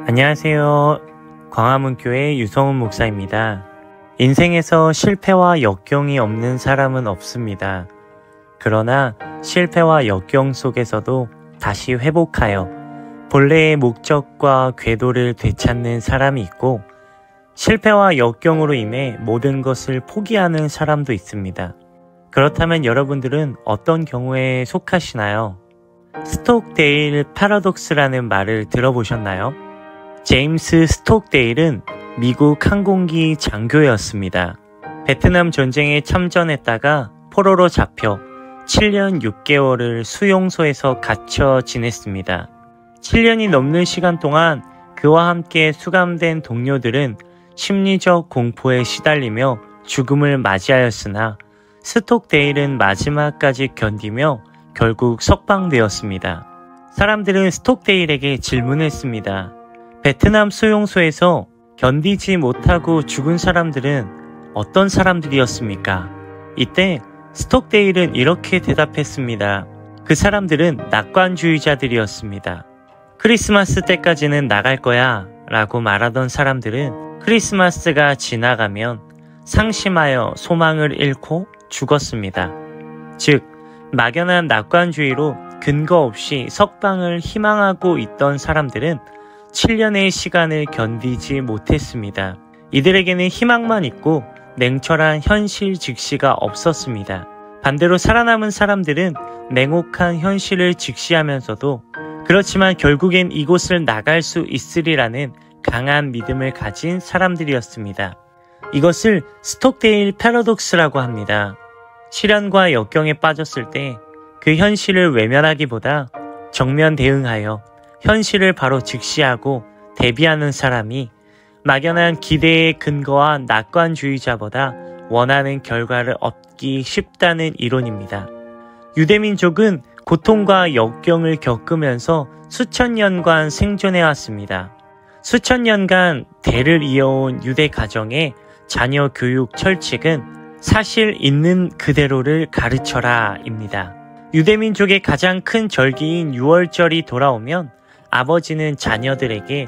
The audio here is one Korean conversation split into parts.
안녕하세요. 광화문교회 유성훈 목사입니다. 인생에서 실패와 역경이 없는 사람은 없습니다. 그러나 실패와 역경 속에서도 다시 회복하여 본래의 목적과 궤도를 되찾는 사람이 있고, 실패와 역경으로 인해 모든 것을 포기하는 사람도 있습니다. 그렇다면 여러분들은 어떤 경우에 속하시나요? 스톡데일 패러독스라는 말을 들어보셨나요? 제임스 스톡데일은 미국 항공기 장교였습니다. 베트남 전쟁에 참전했다가 포로로 잡혀 7년 6개월을 수용소에서 갇혀 지냈습니다. 7년이 넘는 시간 동안 그와 함께 수감된 동료들은 심리적 공포에 시달리며 죽음을 맞이하였으나 스톡데일은 마지막까지 견디며 결국 석방되었습니다. 사람들은 스톡데일에게 질문했습니다. 베트남 수용소에서 견디지 못하고 죽은 사람들은 어떤 사람들이었습니까? 이때 스톡데일은 이렇게 대답했습니다. 그 사람들은 낙관주의자들이었습니다. 크리스마스 때까지는 나갈 거야 라고 말하던 사람들은 크리스마스가 지나가면 상심하여 소망을 잃고 죽었습니다. 즉, 막연한 낙관주의로 근거 없이 석방을 희망하고 있던 사람들은 7년의 시간을 견디지 못했습니다. 이들에게는 희망만 있고 냉철한 현실 직시가 없었습니다. 반대로 살아남은 사람들은 냉혹한 현실을 직시하면서도 그렇지만 결국엔 이곳을 나갈 수 있으리라는 강한 믿음을 가진 사람들이었습니다. 이것을 스톡데일 패러독스라고 합니다. 시련과 역경에 빠졌을 때 그 현실을 외면하기보다 정면 대응하여 현실을 바로 직시하고 대비하는 사람이 막연한 기대의 근거와 낙관주의자보다 원하는 결과를 얻기 쉽다는 이론입니다. 유대민족은 고통과 역경을 겪으면서 수천 년간 생존해왔습니다. 수천 년간 대를 이어온 유대 가정의 자녀 교육 철칙은 사실 있는 그대로를 가르쳐라 입니다. 유대민족의 가장 큰 절기인 유월절이 돌아오면 아버지는 자녀들에게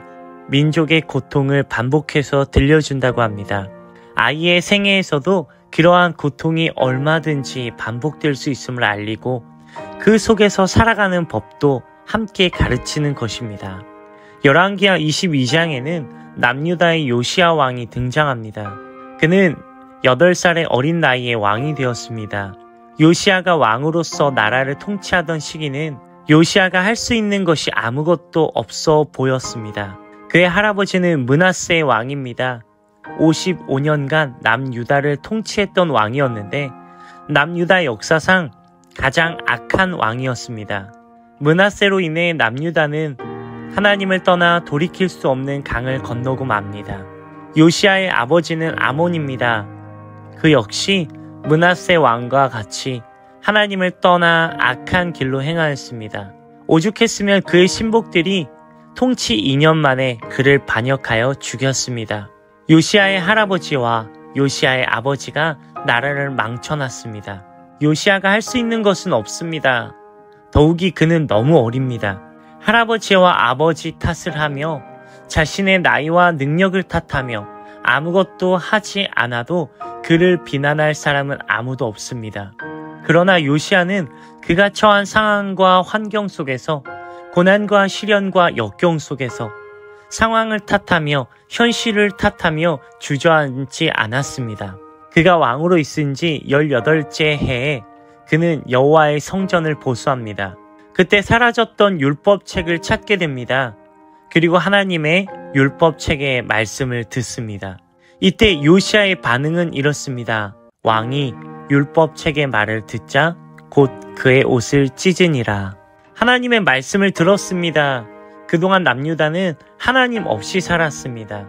민족의 고통을 반복해서 들려준다고 합니다. 아이의 생애에서도 그러한 고통이 얼마든지 반복될 수 있음을 알리고 그 속에서 살아가는 법도 함께 가르치는 것입니다. 열왕기하 22장에는 남유다의 요시야 왕이 등장합니다. 그는 8살의 어린 나이에 왕이 되었습니다. 요시야가 왕으로서 나라를 통치하던 시기는 요시야가 할 수 있는 것이 아무것도 없어 보였습니다. 그의 할아버지는 므낫세 왕입니다. 55년간 남유다를 통치했던 왕이었는데 남유다 역사상 가장 악한 왕이었습니다. 므낫세로 인해 남유다는 하나님을 떠나 돌이킬 수 없는 강을 건너고 맙니다. 요시야의 아버지는 아몬입니다. 그 역시 므낫세 왕과 같이 하나님을 떠나 악한 길로 행하였습니다. 오죽했으면 그의 신복들이 통치 2년 만에 그를 반역하여 죽였습니다. 요시야의 할아버지와 요시야의 아버지가 나라를 망쳐놨습니다. 요시야가 할 수 있는 것은 없습니다. 더욱이 그는 너무 어립니다. 할아버지와 아버지 탓을 하며 자신의 나이와 능력을 탓하며 아무것도 하지 않아도 그를 비난할 사람은 아무도 없습니다. 그러나 요시야는 그가 처한 상황과 환경 속에서 고난과 시련과 역경 속에서 상황을 탓하며 현실을 탓하며 주저앉지 않았습니다. 그가 왕으로 있은 지 18째 해에 그는 여호와의 성전을 보수합니다. 그때 사라졌던 율법책을 찾게 됩니다. 그리고 하나님의 율법책의 말씀을 듣습니다. 이때 요시야의 반응은 이렇습니다. 왕이 율법책의 말을 듣자 곧 그의 옷을 찢으니라. 하나님의 말씀을 들었습니다. 그동안 남유다는 하나님 없이 살았습니다.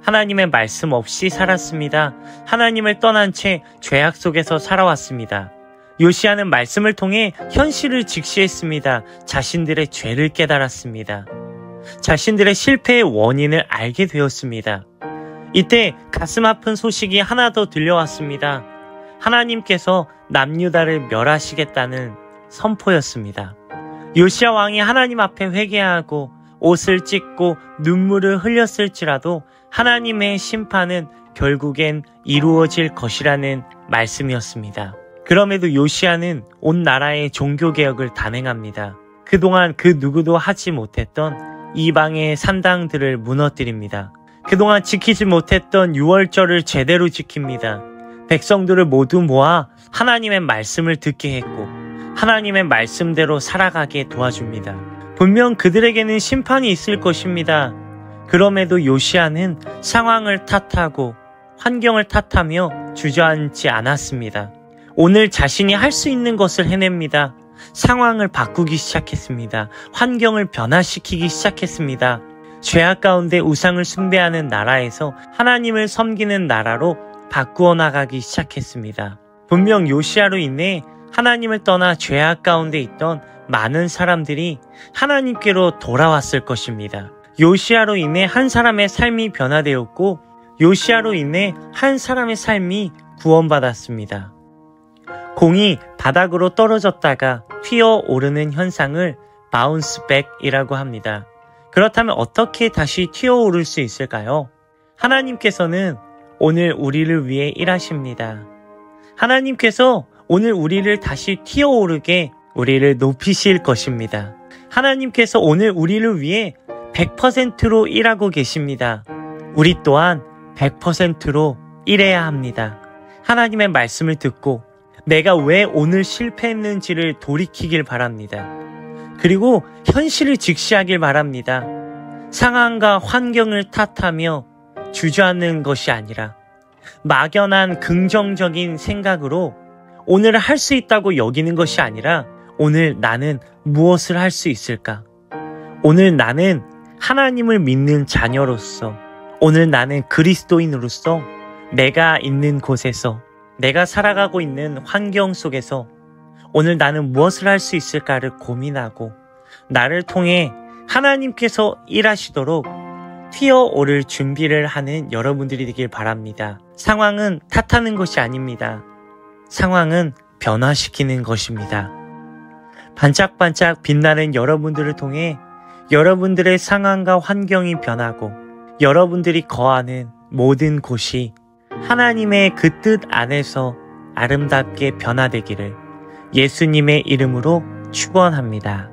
하나님의 말씀 없이 살았습니다. 하나님을 떠난 채 죄악 속에서 살아왔습니다. 요시야는 말씀을 통해 현실을 직시했습니다. 자신들의 죄를 깨달았습니다. 자신들의 실패의 원인을 알게 되었습니다. 이때 가슴 아픈 소식이 하나 더 들려왔습니다. 하나님께서 남유다를 멸하시겠다는 선포였습니다. 요시야 왕이 하나님 앞에 회개하고 옷을 찢고 눈물을 흘렸을지라도 하나님의 심판은 결국엔 이루어질 것이라는 말씀이었습니다. 그럼에도 요시야는 온 나라의 종교개혁을 단행합니다. 그동안 그 누구도 하지 못했던 이방의 산당들을 무너뜨립니다. 그동안 지키지 못했던 유월절을 제대로 지킵니다. 백성들을 모두 모아 하나님의 말씀을 듣게 했고 하나님의 말씀대로 살아가게 도와줍니다. 분명 그들에게는 심판이 있을 것입니다. 그럼에도 요시야는 상황을 탓하고 환경을 탓하며 주저앉지 않았습니다. 오늘 자신이 할 수 있는 것을 해냅니다. 상황을 바꾸기 시작했습니다. 환경을 변화시키기 시작했습니다. 죄악 가운데 우상을 숭배하는 나라에서 하나님을 섬기는 나라로 바꾸어 나가기 시작했습니다. 분명 요시야로 인해 하나님을 떠나 죄악 가운데 있던 많은 사람들이 하나님께로 돌아왔을 것입니다. 요시야로 인해 한 사람의 삶이 변화되었고 요시야로 인해 한 사람의 삶이 구원받았습니다. 공이 바닥으로 떨어졌다가 튀어오르는 현상을 바운스백이라고 합니다. 그렇다면 어떻게 다시 튀어오를 수 있을까요? 하나님께서는 오늘 우리를 위해 일하십니다. 하나님께서 오늘 우리를 다시 튀어오르게 우리를 높이실 것입니다. 하나님께서 오늘 우리를 위해 100%로 일하고 계십니다. 우리 또한 100%로 일해야 합니다. 하나님의 말씀을 듣고 내가 왜 오늘 실패했는지를 돌이키길 바랍니다. 그리고 현실을 직시하길 바랍니다. 상황과 환경을 탓하며 주저앉는 것이 아니라 막연한 긍정적인 생각으로 오늘 할 수 있다고 여기는 것이 아니라 오늘 나는 무엇을 할 수 있을까? 오늘 나는 하나님을 믿는 자녀로서 오늘 나는 그리스도인으로서 내가 있는 곳에서 내가 살아가고 있는 환경 속에서 오늘 나는 무엇을 할 수 있을까를 고민하고 나를 통해 하나님께서 일하시도록 튀어오를 준비를 하는 여러분들이 되길 바랍니다. 상황은 탓하는 것이 아닙니다. 상황은 변화시키는 것입니다. 반짝반짝 빛나는 여러분들을 통해 여러분들의 상황과 환경이 변하고 여러분들이 거하는 모든 곳이 하나님의 그 뜻 안에서 아름답게 변화되기를 예수님의 이름으로 축원합니다.